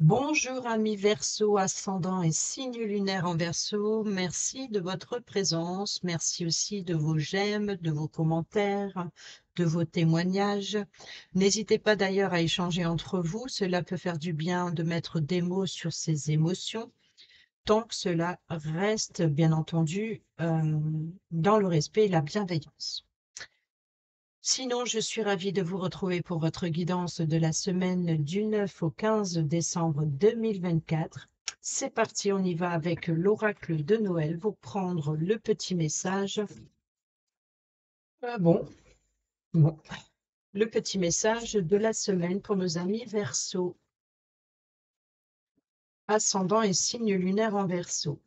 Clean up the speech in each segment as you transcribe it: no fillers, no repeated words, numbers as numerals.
Bonjour amis Verseau, ascendant et signe lunaire en Verseau, merci de votre présence, merci aussi de vos j'aime, de vos commentaires, de vos témoignages. N'hésitez pas d'ailleurs à échanger entre vous, cela peut faire du bien de mettre des mots sur ses émotions, tant que cela reste bien entendu dans le respect et la bienveillance. Sinon, je suis ravie de vous retrouver pour votre guidance de la semaine du 9 au 15 décembre 2024. C'est parti, on y va avec l'oracle de Noël pour prendre le petit message. Bon, bon, le petit message de la semaine pour nos amis Verseau, ascendant et signe lunaire en Verseau.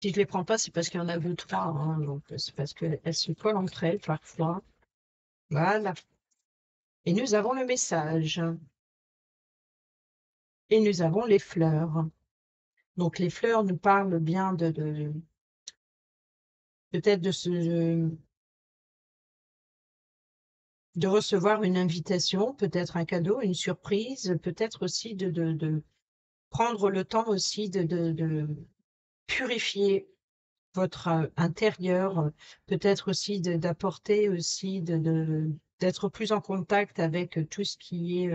Si je ne les prends pas, c'est parce qu'il y en a deux, trois, hein, donc c'est parce qu'elles se collent entre elles parfois. Voilà. Et nous avons le message. Et nous avons les fleurs. Donc les fleurs nous parlent bien peut-être de recevoir une invitation, peut-être un cadeau, une surprise, peut-être aussi de prendre le temps aussi de purifier votre intérieur, peut-être aussi d'apporter aussi d'être plus en contact avec tout ce qui est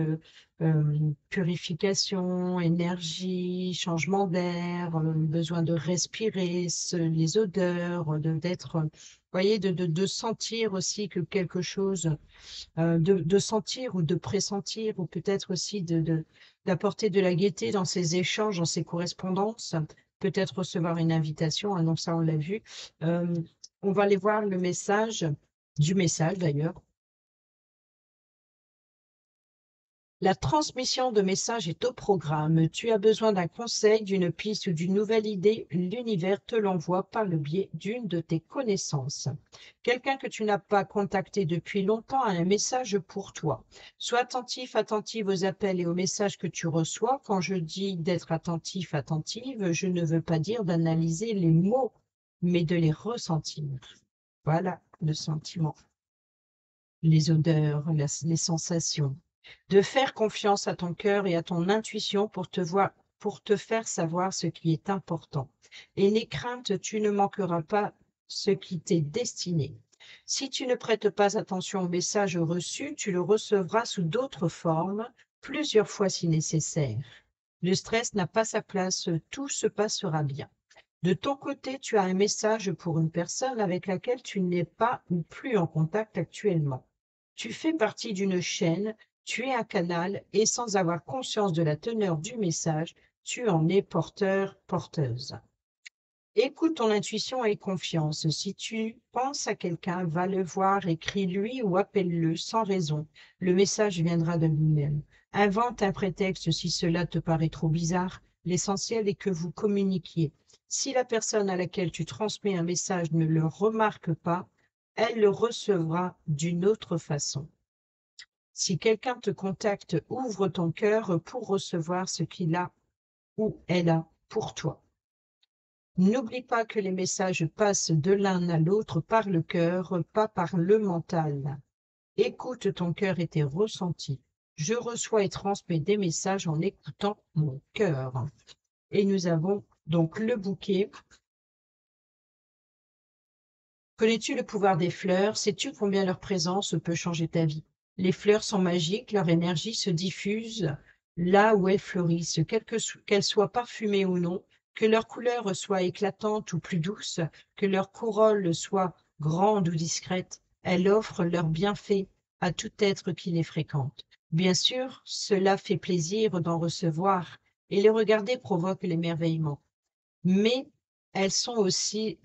purification, énergie, changement d'air, besoin de respirer, les odeurs, d'être, vous voyez, de sentir aussi que quelque chose, de sentir ou de pressentir, ou peut-être aussi d'apporter de la gaieté dans ces échanges, dans ces correspondances, peut-être recevoir une invitation, ah non, ça on l'a vu. On va aller voir le message, du message d'ailleurs. La transmission de messages est au programme. Tu as besoin d'un conseil, d'une piste ou d'une nouvelle idée. L'univers te l'envoie par le biais d'une de tes connaissances. Quelqu'un que tu n'as pas contacté depuis longtemps a un message pour toi. Sois attentif, attentive aux appels et aux messages que tu reçois. Quand je dis d'être attentif, attentive, je ne veux pas dire d'analyser les mots, mais de les ressentir. Voilà le sentiment, les odeurs, les sensations. De faire confiance à ton cœur et à ton intuition pour te faire savoir ce qui est important. Et n'aie crainte, tu ne manqueras pas ce qui t'est destiné. Si tu ne prêtes pas attention au message reçu, tu le recevras sous d'autres formes, plusieurs fois si nécessaire. Le stress n'a pas sa place, tout se passera bien. De ton côté, tu as un message pour une personne avec laquelle tu n'es pas ou plus en contact actuellement. Tu fais partie d'une chaîne, tu es un canal et sans avoir conscience de la teneur du message, tu en es porteur, porteuse. Écoute ton intuition et confiance. Si tu penses à quelqu'un, va le voir, écris-lui ou appelle-le sans raison. Le message viendra de lui-même. Invente un prétexte si cela te paraît trop bizarre. L'essentiel est que vous communiquiez. Si la personne à laquelle tu transmets un message ne le remarque pas, elle le recevra d'une autre façon. Si quelqu'un te contacte, ouvre ton cœur pour recevoir ce qu'il a ou elle a pour toi. N'oublie pas que les messages passent de l'un à l'autre par le cœur, pas par le mental. Écoute ton cœur et tes ressentis. Je reçois et transmets des messages en écoutant mon cœur. Et nous avons donc le bouquet. Connais-tu le pouvoir des fleurs? Sais-tu combien leur présence peut changer ta vie? Les fleurs sont magiques, leur énergie se diffuse là où elles fleurissent, qu'elles soient parfumées ou non, que leur couleur soit éclatante ou plus douce, que leur corolle soit grande ou discrète, elles offrent leurs bienfaits à tout être qui les fréquente. Bien sûr, cela fait plaisir d'en recevoir, et les regarder provoque l'émerveillement. Mais elles ont aussi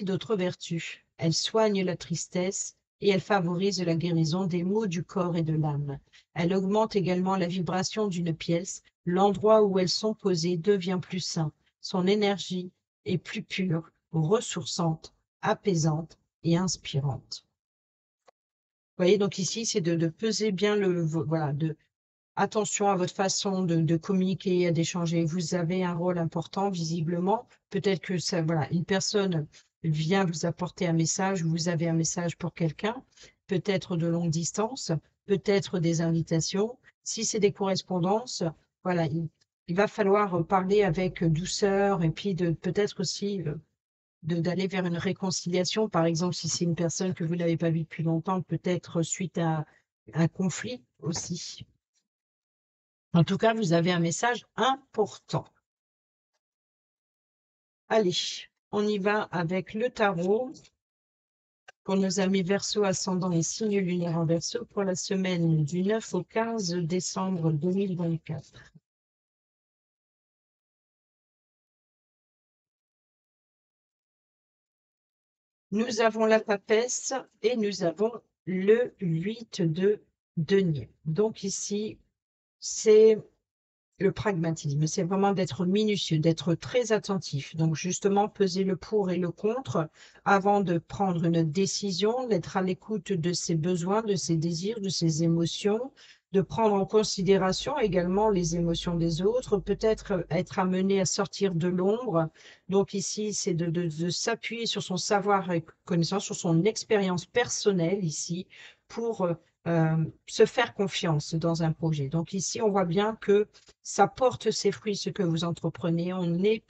d'autres vertus. Elles soignent la tristesse et elles favorisent la guérison des maux du corps et de l'âme. Elles augmentent également la vibration d'une pièce. L'endroit où elles sont posées devient plus sain. Son énergie est plus pure, ressourçante, apaisante et inspirante. Vous voyez, donc ici, c'est de peser bien voilà, attention à votre façon de communiquer, d'échanger. Vous avez un rôle important, visiblement. Peut-être que ça, voilà, une personne vient vous apporter un message, ou vous avez un message pour quelqu'un, peut-être de longue distance, peut-être des invitations. Si c'est des correspondances, voilà, il va falloir parler avec douceur et puis peut-être aussi d'aller vers une réconciliation. Par exemple, si c'est une personne que vous n'avez pas vue depuis longtemps, peut-être suite à un conflit aussi. En tout cas, vous avez un message important. Allez, on y va avec le tarot pour nos amis Verseau, ascendant et signe lunaire en Verseau pour la semaine du 9 au 15 décembre 2024. Nous avons la papesse et nous avons le 8 de denier. Donc ici, c'est le pragmatisme, c'est vraiment d'être minutieux, d'être très attentif. Donc justement, peser le pour et le contre avant de prendre une décision, d'être à l'écoute de ses besoins, de ses désirs, de ses émotions, de prendre en considération également les émotions des autres, peut-être être amené à sortir de l'ombre. Donc ici, c'est de s'appuyer sur son savoir et connaissance, sur son expérience personnelle ici, pour se faire confiance dans un projet. Donc ici, on voit bien que ça porte ses fruits, ce que vous entreprenez. On est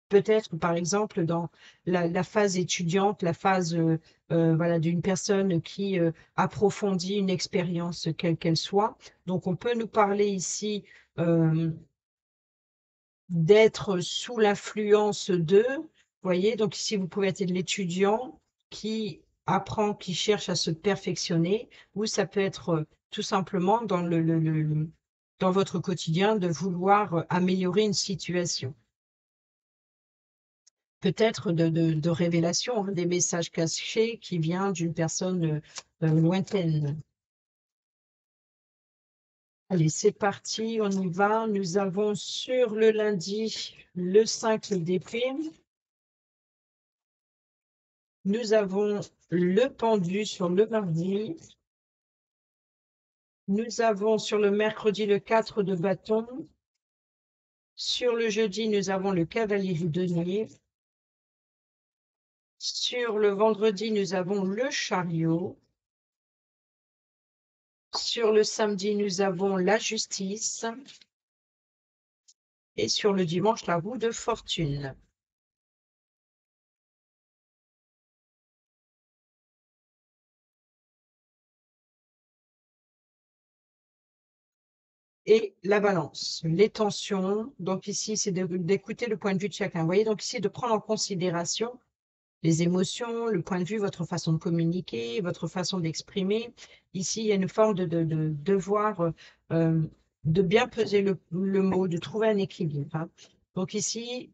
peut-être, par exemple, dans la phase étudiante, la phase voilà, d'une personne qui approfondit une expérience, quelle qu'elle soit. Donc, on peut nous parler ici euh, d'être sous l'influence de, vous voyez, donc ici, vous pouvez être l'étudiant qui apprend, qui cherche à se perfectionner, ou ça peut être tout simplement dans dans votre quotidien de vouloir améliorer une situation. Peut-être de révélation, hein, des messages cachés qui viennent d'une personne lointaine. Allez, c'est parti, on y va. Nous avons sur le lundi le 5 d'épée. Nous avons le pendu sur le mardi. Nous avons sur le mercredi le 4 de bâton. Sur le jeudi, nous avons le cavalier du denier. Sur le vendredi, nous avons le chariot. Sur le samedi, nous avons la justice. Et sur le dimanche, la roue de fortune. Et la balance, les tensions. Donc ici, c'est d'écouter le point de vue de chacun. Vous voyez, donc ici, de prendre en considération les émotions, le point de vue, votre façon de communiquer, votre façon d'exprimer. Ici, il y a une forme de devoir de bien peser le mot, de trouver un équilibre, hein. Donc ici,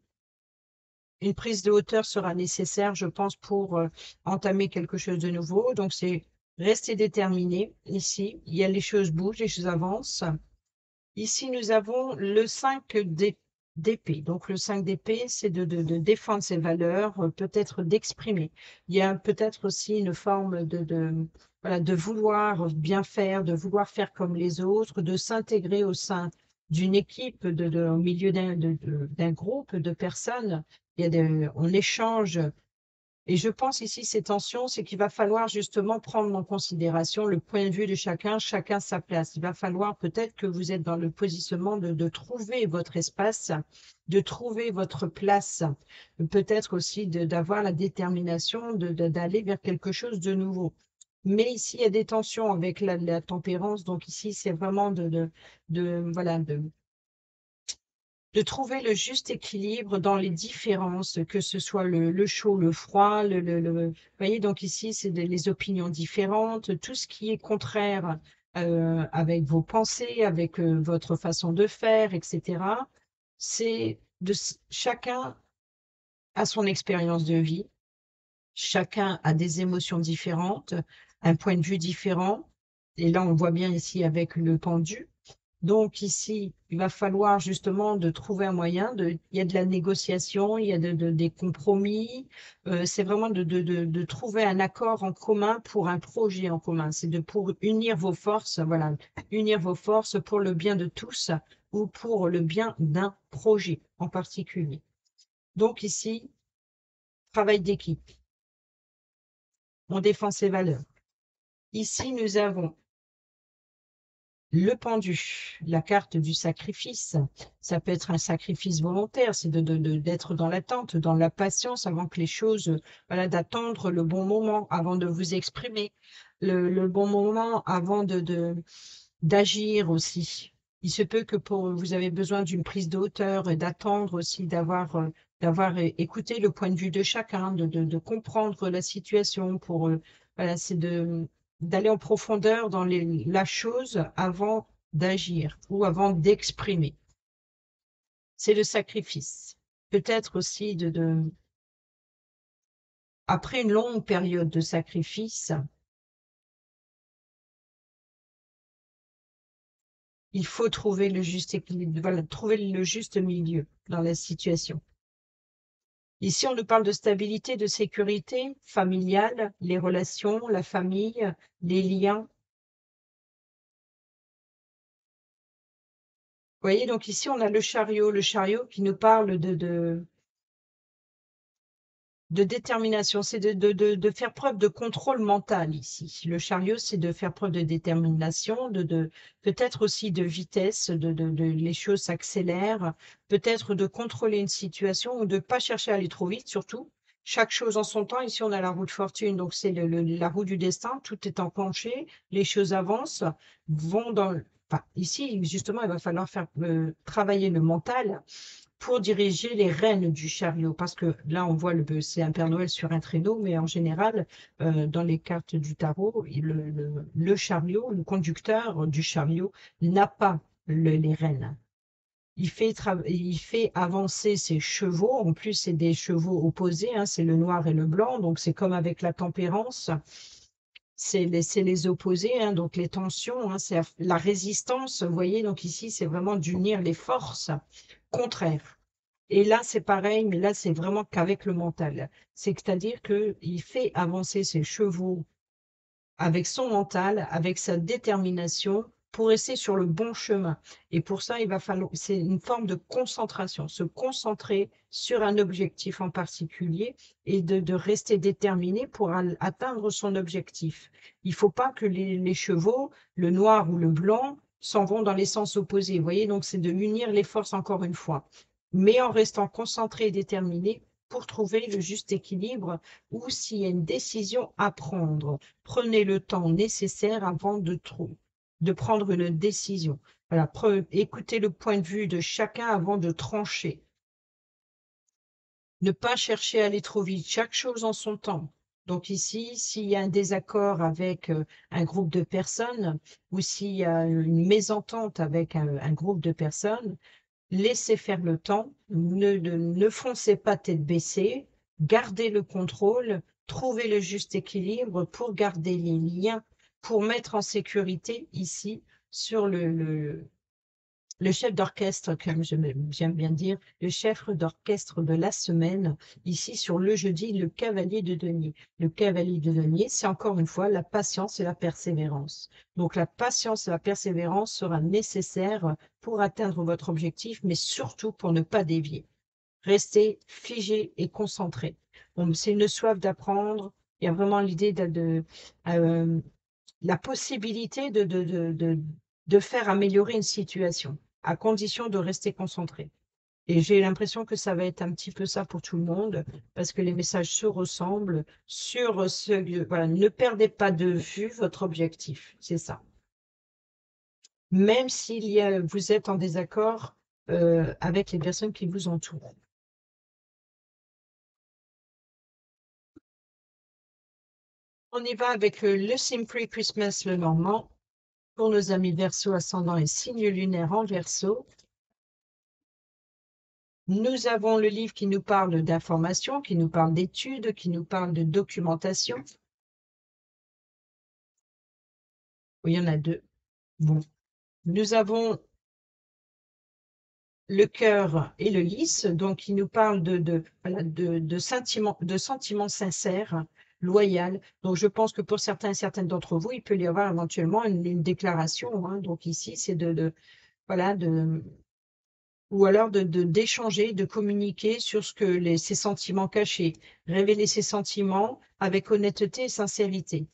une prise de hauteur sera nécessaire, je pense, pour entamer quelque chose de nouveau. Donc, c'est rester déterminé. Ici, il y a les choses bougent, les choses avancent. Ici, nous avons le 5 d'épée. Donc, le 5 d'épée, c'est de défendre ses valeurs, peut-être d'exprimer. Il y a peut-être aussi une forme voilà, de vouloir bien faire, de vouloir faire comme les autres, de s'intégrer au sein d'une équipe, au milieu d'un groupe de personnes. On échange. Et je pense ici, ces tensions, c'est qu'il va falloir justement prendre en considération le point de vue de chacun, chacun sa place. Il va falloir peut-être que vous êtes dans le positionnement de trouver votre espace, de trouver votre place, peut-être aussi d'avoir la détermination d'aller vers quelque chose de nouveau. Mais ici, il y a des tensions avec la tempérance, donc ici, c'est vraiment voilà, de trouver le juste équilibre dans les différences, que ce soit le chaud, le froid, vous voyez, donc ici, c'est les opinions différentes, tout ce qui est contraire avec vos pensées, avec votre façon de faire, etc. C'est chacun a son expérience de vie, chacun a des émotions différentes, un point de vue différent. Et là, on voit bien ici avec le pendu. Donc ici, il va falloir justement de trouver un moyen. Il y a de la négociation, il y a des compromis. C'est vraiment de trouver un accord en commun pour un projet en commun. C'est pour unir vos forces, voilà, unir vos forces pour le bien de tous ou pour le bien d'un projet en particulier. Donc ici, travail d'équipe. On défend ses valeurs. Ici, nous avons le pendu, la carte du sacrifice. Ça peut être un sacrifice volontaire, c'est d'être dans l'attente, dans la patience avant que les choses, voilà, d'attendre le bon moment avant de vous exprimer, le bon moment avant d'agir aussi. Il se peut que vous avez besoin d'une prise de hauteur et d'attendre aussi, d'avoir écouté le point de vue de chacun, de comprendre la situation pour, voilà, c'est d'aller en profondeur dans la chose avant d'agir ou avant d'exprimer. C'est le sacrifice. Peut-être aussi après une longue période de sacrifice, il faut trouver le juste équilibre, voilà, trouver le juste milieu dans la situation. Ici, on nous parle de stabilité, de sécurité familiale, les relations, la famille, les liens. Vous voyez, donc ici, on a le chariot qui nous parle de détermination, c'est de faire preuve de contrôle mental ici. Le chariot, c'est de faire preuve de détermination, peut-être aussi de vitesse, les choses s'accélèrent, peut-être de contrôler une situation ou de ne pas chercher à aller trop vite, surtout. Chaque chose en son temps. Ici, on a la roue de fortune, donc c'est la roue du destin, tout est enclenché, les choses avancent, vont dans... Enfin, ici, justement, il va falloir faire travailler le mental pour diriger les rênes du chariot. Parce que là, on voit c'est un Père Noël sur un traîneau, mais en général, dans les cartes du tarot, le chariot, le conducteur du chariot n'a pas les rênes. Il fait avancer ses chevaux. En plus, c'est des chevaux opposés, hein, c'est le noir et le blanc. Donc, c'est comme avec la tempérance. C'est les opposés, hein, donc les tensions, hein, c'est la résistance. Vous voyez, donc ici, c'est vraiment d'unir les forces contraires. Et là, c'est pareil, mais là, c'est vraiment qu'avec le mental. C'est-à-dire qu'il fait avancer ses chevaux avec son mental, avec sa détermination pour rester sur le bon chemin. Et pour ça, il va falloir, c'est une forme de concentration, se concentrer sur un objectif en particulier et de rester déterminé pour atteindre son objectif. Il ne faut pas que les chevaux, le noir ou le blanc, s'en vont dans les sens opposés. Vous voyez, donc c'est de unir les forces encore une fois, mais en restant concentré et déterminé pour trouver le juste équilibre ou s'il y a une décision à prendre. Prenez le temps nécessaire avant de prendre une décision. Voilà, écoutez le point de vue de chacun avant de trancher. Ne pas chercher à aller trop vite, chaque chose en son temps. Donc ici, s'il y a un désaccord avec un groupe de personnes ou s'il y a une mésentente avec un groupe de personnes, laissez faire le temps, ne foncez pas tête baissée, gardez le contrôle, trouvez le juste équilibre pour garder les liens, pour mettre en sécurité ici sur le chef d'orchestre, comme j'aime bien dire, le chef d'orchestre de la semaine, ici sur le jeudi, le cavalier de denier. Le cavalier de denier, c'est encore une fois la patience et la persévérance. Donc la patience et la persévérance sera nécessaire pour atteindre votre objectif, mais surtout pour ne pas dévier. Restez figé et concentré. Bon, c'est une soif d'apprendre. Il y a vraiment l'idée la possibilité de faire améliorer une situation, à condition de rester concentré. Et j'ai l'impression que ça va être un petit peu ça pour tout le monde, parce que les messages se ressemblent sur voilà, ne perdez pas de vue votre objectif, c'est ça. Même vous êtes en désaccord avec les personnes qui vous entourent. On y va avec le Simply Christmas le Normand. Pour nos amis Verseau, ascendant et signe lunaire en Verseau. Nous avons le livre qui nous parle d'information, qui nous parle d'études, qui nous parle de documentation. Oui, il y en a deux. Bon. Nous avons le cœur et le lys, donc qui nous parle voilà, de sentiments sincères, loyaux. Donc, je pense que pour certains et certaines d'entre vous, il peut y avoir éventuellement une déclaration. Hein. Donc, ici, c'est voilà, ou alors d'échanger, de communiquer sur ces sentiments cachés, révéler ses sentiments avec honnêteté et sincérité.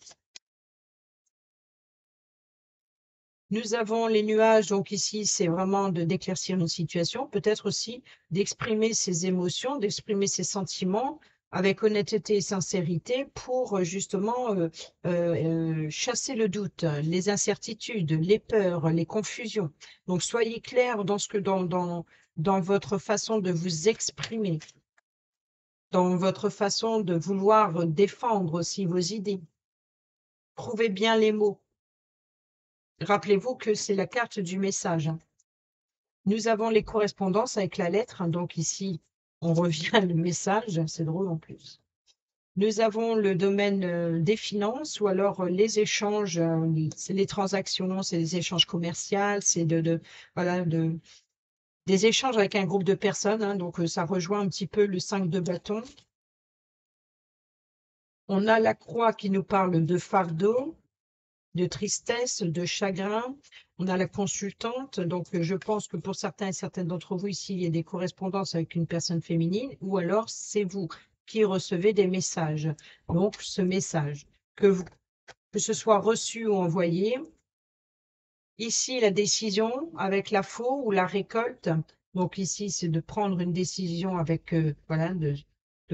Nous avons les nuages, donc ici, c'est vraiment d'éclaircir une situation, peut-être aussi d'exprimer ses émotions, d'exprimer ses sentiments avec honnêteté et sincérité pour justement chasser le doute, les incertitudes, les peurs, les confusions. Donc soyez clair dans dans votre façon de vous exprimer, dans votre façon de vouloir défendre aussi vos idées. Trouvez bien les mots. Rappelez-vous que c'est la carte du message, hein. Nous avons les correspondances avec la lettre, hein, donc ici, on revient le message, c'est drôle en plus. Nous avons le domaine des finances ou alors les échanges, c'est les transactions, c'est les échanges commerciaux, c'est voilà, des échanges avec un groupe de personnes, hein, donc ça rejoint un petit peu le 5 de bâton. On a la croix qui nous parle de fardeau, de tristesse, de chagrin. On a la consultante, donc je pense que pour certains et certaines d'entre vous ici, il y a des correspondances avec une personne féminine, ou alors c'est vous qui recevez des messages. Donc ce message, que ce soit reçu ou envoyé. Ici, la décision avec la faux ou la récolte. Donc ici, c'est de prendre une décision avec, voilà, de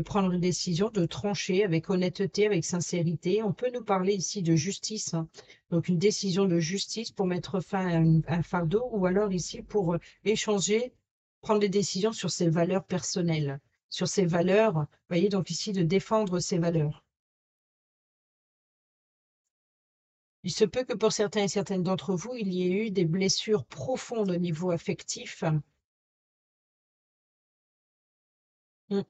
prendre une décision, de trancher avec honnêteté, avec sincérité. On peut nous parler ici de justice, hein. Donc une décision de justice pour mettre fin à un fardeau ou alors ici pour échanger, prendre des décisions sur ses valeurs personnelles, sur ses valeurs. Vous voyez, donc ici, de défendre ses valeurs. Il se peut que pour certains et certaines d'entre vous, il y ait eu des blessures profondes au niveau affectif. Mm.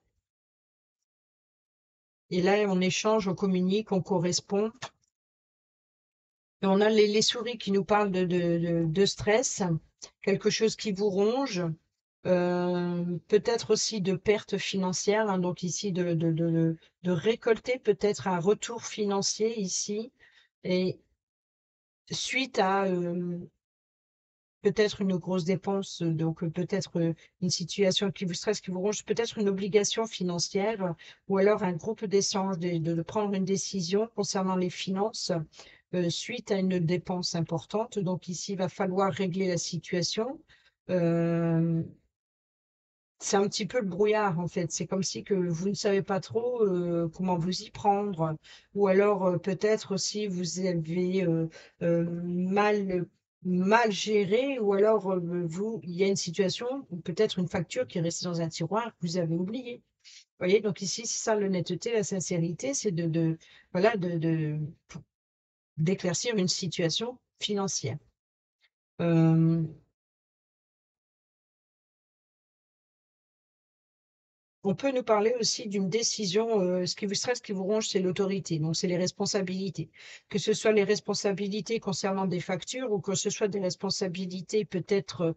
Et là, on échange, on communique, on correspond. Et on a les souris qui nous parlent de stress, quelque chose qui vous ronge, peut-être aussi de pertes financières, hein, donc ici de récolter peut-être un retour financier ici, et suite à peut-être une grosse dépense, donc peut-être une situation qui vous stresse, qui vous ronge, peut-être une obligation financière, ou alors un groupe d'échange, de prendre une décision concernant les finances suite à une dépense importante. Donc ici, il va falloir régler la situation. Euh, c'est un petit peu le brouillard en fait. C'est comme si que vous ne savez pas trop comment vous y prendre, ou alors peut-être aussi vous avez mal géré, ou alors il y a une situation ou peut-être une facture qui est restée dans un tiroir que vous avez oublié. Vous voyez, donc ici c'est ça l'honnêteté, la sincérité, c'est voilà d'éclaircir une situation financière. Euh, On peut nous parler aussi d'une décision, ce qui vous stresse, ce qui vous ronge, c'est l'autorité, donc c'est les responsabilités. Que ce soit les responsabilités concernant des factures ou que ce soit des responsabilités peut-être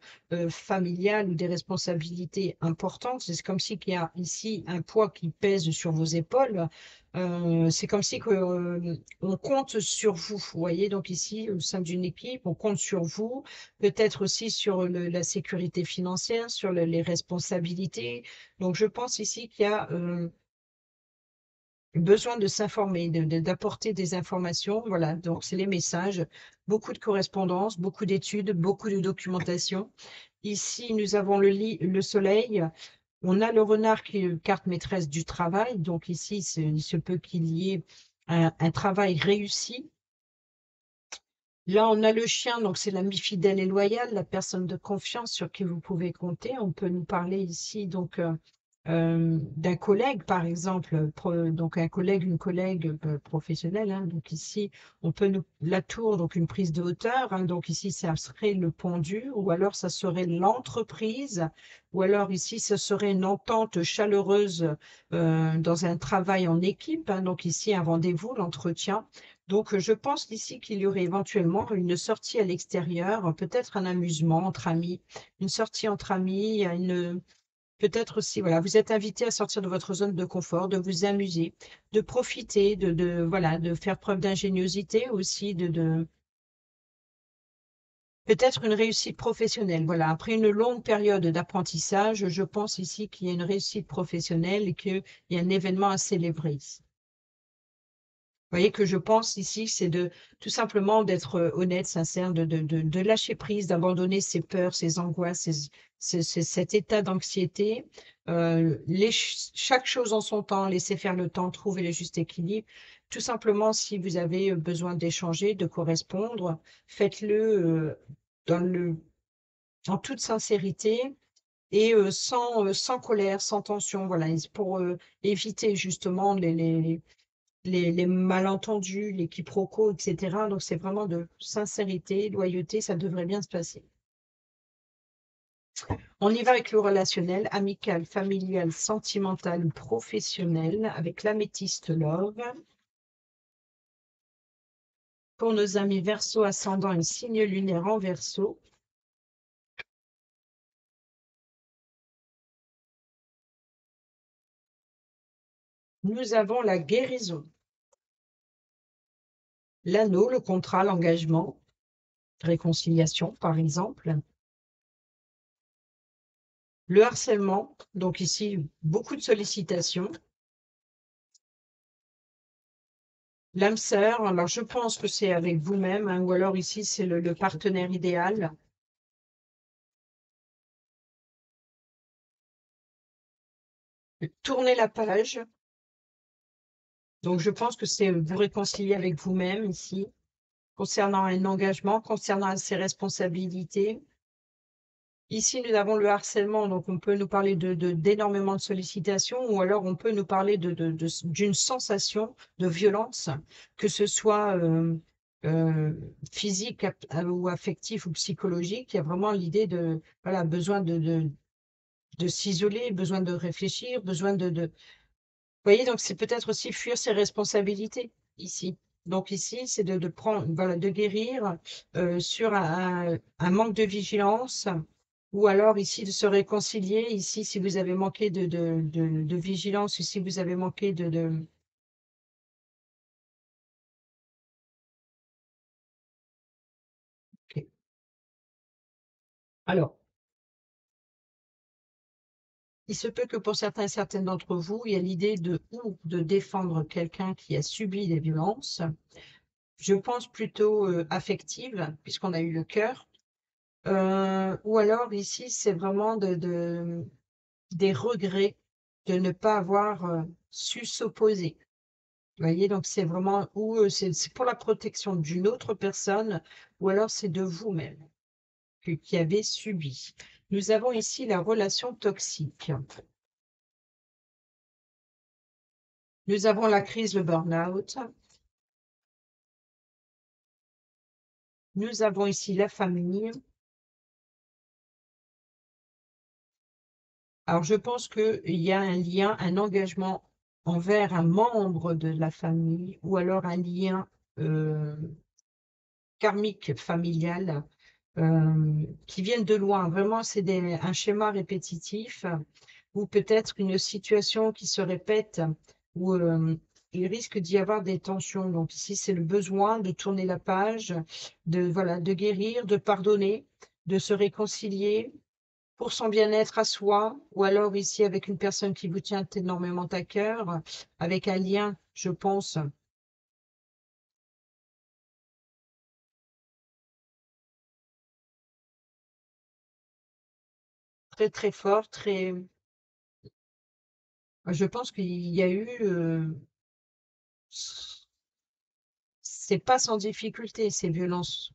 familiales ou des responsabilités importantes, c'est comme si qu'il y a ici un poids qui pèse sur vos épaules. C'est comme si que, on compte sur vous, vous voyez, donc ici, au sein d'une équipe, on compte sur vous, peut-être aussi sur la sécurité financière, sur les responsabilités. Donc, je pense ici qu'il y a besoin de s'informer, d'apporter des informations. Voilà, donc c'est les messages, beaucoup de correspondances, beaucoup d'études, beaucoup de documentation. Ici, nous avons le soleil. On a le renard qui est une carte maîtresse du travail. Donc ici, il se peut qu'il y ait un travail réussi. Là, on a le chien, donc c'est l'ami fidèle et loyal, la personne de confiance sur qui vous pouvez compter. On peut nous parler ici donc d'un collègue, par exemple, donc un collègue, une collègue professionnelle, hein. Donc ici, on peut la tour, donc une prise de hauteur, hein. Donc ici, ça serait le pendu, ou alors ça serait l'entreprise, ou alors ici, ce serait une entente chaleureuse dans un travail en équipe, hein. Donc ici, un rendez-vous, l'entretien. Donc, je pense ici qu'il y aurait éventuellement une sortie à l'extérieur, peut-être un amusement entre amis, une sortie entre amis, peut-être aussi, voilà, vous êtes invité à sortir de votre zone de confort, de vous amuser, de profiter, voilà, de faire preuve d'ingéniosité aussi, peut-être une réussite professionnelle. Voilà, après une longue période d'apprentissage, je pense ici qu'il y a une réussite professionnelle et qu'il y a un événement à célébrer ici. voyez que je pense ici, c'est de tout simplement d'être honnête, sincère, de lâcher prise, d'abandonner ses peurs, ses angoisses, cet état d'anxiété. Chaque chose en son temps, laisser faire le temps, trouver le juste équilibre. Tout simplement, si vous avez besoin d'échanger, de correspondre, faites-le dans en toute sincérité et sans colère, sans tension. Voilà, pour éviter justement les malentendus, les quiproquos, etc. Donc, c'est vraiment de sincérité, loyauté, ça devrait bien se passer. On y va avec le relationnel, amical, familial, sentimental ou professionnel, avec l'améthyste love. Pour nos amis Verseau, ascendant et signe lunaire en Verseau, nous avons la guérison, l'anneau, le contrat, l'engagement, réconciliation par exemple, le harcèlement, donc ici beaucoup de sollicitations, l'âme sœur, alors je pense que c'est avec vous-même, hein, ou alors ici c'est le partenaire idéal. Tournez la page, donc je pense que c'est vous réconcilier avec vous-même ici, concernant un engagement, concernant ses responsabilités. Ici, nous avons le harcèlement, donc on peut nous parler d'énormément de sollicitations, ou alors on peut nous parler d'une sensation de violence, que ce soit physique ou affectif ou psychologique. Il y a vraiment l'idée de, voilà, besoin de s'isoler, besoin de réfléchir, besoin Vous voyez, donc c'est peut-être aussi fuir ses responsabilités ici. Donc ici, c'est de prendre, voilà, de guérir sur un manque de vigilance, ou alors ici de se réconcilier. Ici, si vous avez manqué de vigilance, ou si vous avez manqué Ok. Alors, il se peut que pour certains et certaines d'entre vous, il y a l'idée ou de défendre quelqu'un qui a subi des violences. Je pense plutôt affective, puisqu'on a eu le cœur. Ou alors ici, c'est vraiment des regrets de ne pas avoir su s'opposer. Vous voyez, donc c'est vraiment, ou c'est pour la protection d'une autre personne, ou alors c'est de vous-même qui avez subi. Nous avons ici la relation toxique. Nous avons la crise, le burn-out. Nous avons ici la famille. Alors, je pense qu'il y a un lien, un engagement envers un membre de la famille, ou alors un lien euh, karmique familial qui viennent de loin. Vraiment, c'est un schéma répétitif ou peut-être une situation qui se répète où il risque d'y avoir des tensions. Donc ici, c'est le besoin de tourner la page, voilà, de guérir, de pardonner, de se réconcilier pour son bien-être à soi, ou alors ici avec une personne qui vous tient énormément à cœur, avec un lien, je pense, très très fort, très. Je pense qu'il y a eu. C'est pas sans difficulté, ces violences.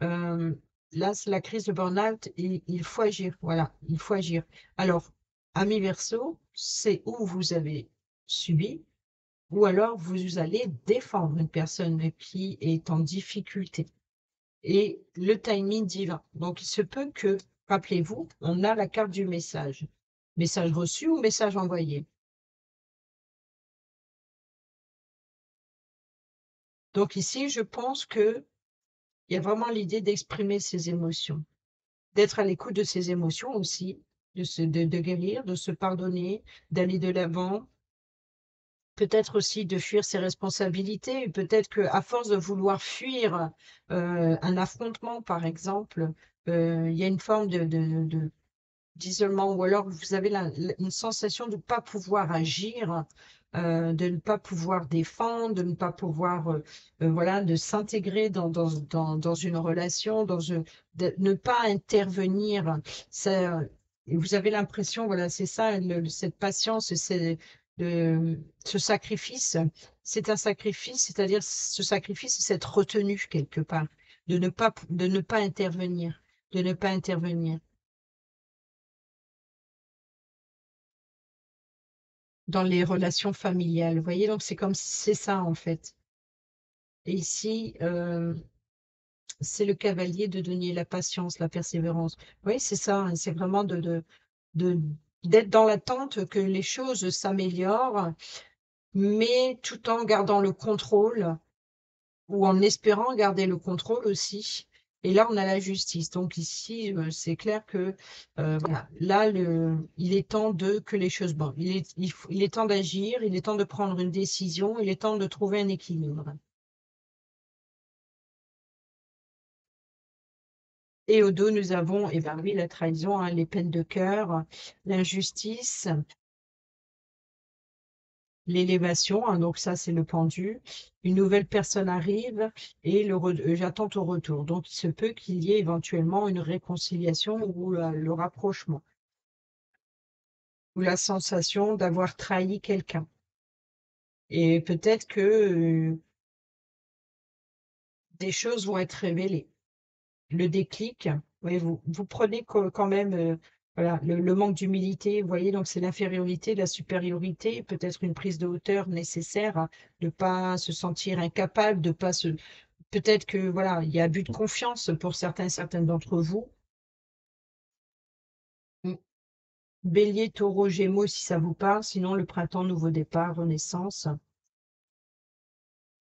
Euh, Là, c'est la crise de burn-out et il faut agir. Voilà, il faut agir. Alors, ami Verseau, c'est où vous avez subi, ou alors vous allez défendre une personne qui est en difficulté. Et le timing divin. Donc, il se peut que, rappelez-vous, on a la carte du message. Message reçu ou message envoyé. Donc ici, je pense que il y a vraiment l'idée d'exprimer ses émotions, d'être à l'écoute de ses émotions aussi, de guérir, de se pardonner, d'aller de l'avant, peut-être aussi de fuir ses responsabilités, peut-être qu'à force de vouloir fuir un affrontement, par exemple, il y a une forme d'isolement, ou alors vous avez une sensation de ne pas pouvoir agir de ne pas pouvoir défendre, de ne pas pouvoir, voilà, de s'intégrer dans une relation, de ne pas intervenir. Ça, et vous avez l'impression, voilà, c'est ça, cette patience, ce sacrifice, c'est un sacrifice, c'est-à-dire ce sacrifice, c'est cette retenue quelque part, de ne pas intervenir, de ne pas intervenir dans les relations familiales. Vous voyez, donc c'est comme c'est ça en fait. Et ici, c'est le cavalier de donner la patience, la persévérance. Oui, c'est ça, hein, c'est vraiment de, d'être dans l'attente que les choses s'améliorent, mais tout en gardant le contrôle ou en espérant garder le contrôle aussi. Et là, on a la justice. Donc ici, c'est clair que voilà, là, il est temps que les choses. Bon, il est temps d'agir, il est temps de prendre une décision, il est temps de trouver un équilibre. Et au dos, nous avons, eh ben oui, la trahison, hein, les peines de cœur, l'injustice, l'élévation, hein, donc ça, c'est le pendu. Une nouvelle personne arrive et j'attends ton retour. Donc, il se peut qu'il y ait éventuellement une réconciliation ou le rapprochement, ou la sensation d'avoir trahi quelqu'un. Et peut-être que des choses vont être révélées. Le déclic, oui, vous prenez quand même voilà, le manque d'humilité, vous voyez, donc c'est l'infériorité, la supériorité, peut-être une prise de hauteur nécessaire, hein, de ne pas se sentir incapable, de pas se. Peut-être que voilà, il y a abus de confiance pour certaines d'entre vous. Mm. Bélier, taureau, gémeaux, si ça vous parle, sinon le printemps, nouveau départ, renaissance,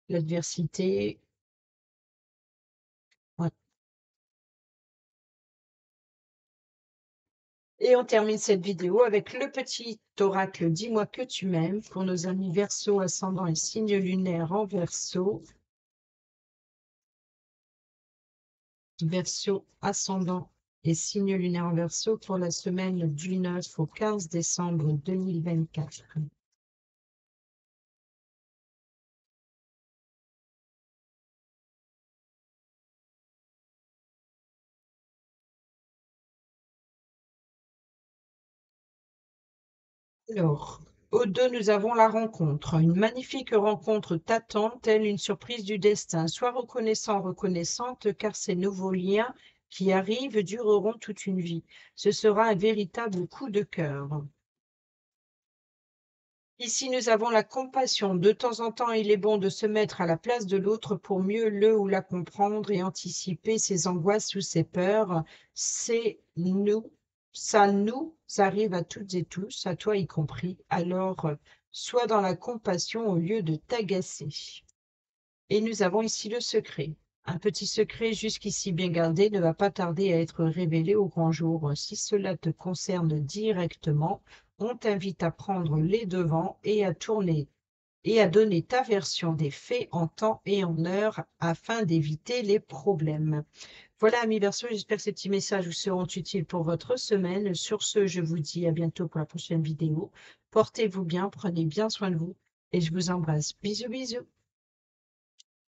l'adversité. Ouais. Et on termine cette vidéo avec le petit oracle Dis-moi que tu m'aimes pour nos amis Verseau, ascendant et signe lunaire en Verseau. Verseau, ascendant et signe lunaire en Verseau pour la semaine du 9 au 15 décembre 2024. Alors, au 2, nous avons la rencontre. Une magnifique rencontre t'attend, telle une surprise du destin. Sois reconnaissant, reconnaissante, car ces nouveaux liens qui arrivent dureront toute une vie. Ce sera un véritable coup de cœur. Ici, nous avons la compassion. De temps en temps, il est bon de se mettre à la place de l'autre pour mieux le ou la comprendre et anticiper ses angoisses ou ses peurs. C'est nous, ça nous arrive à toutes et tous, à toi y compris. Alors, sois dans la compassion au lieu de t'agacer. Et nous avons ici le secret. Un petit secret jusqu'ici bien gardé ne va pas tarder à être révélé au grand jour. Si cela te concerne directement, on t'invite à prendre les devants et à tourner et à donner ta version des faits en temps et en heure afin d'éviter les problèmes. Voilà, amis Verseau, j'espère que ces petits messages vous seront utiles pour votre semaine. Sur ce, je vous dis à bientôt pour la prochaine vidéo. Portez-vous bien, prenez bien soin de vous et je vous embrasse. Bisous, bisous.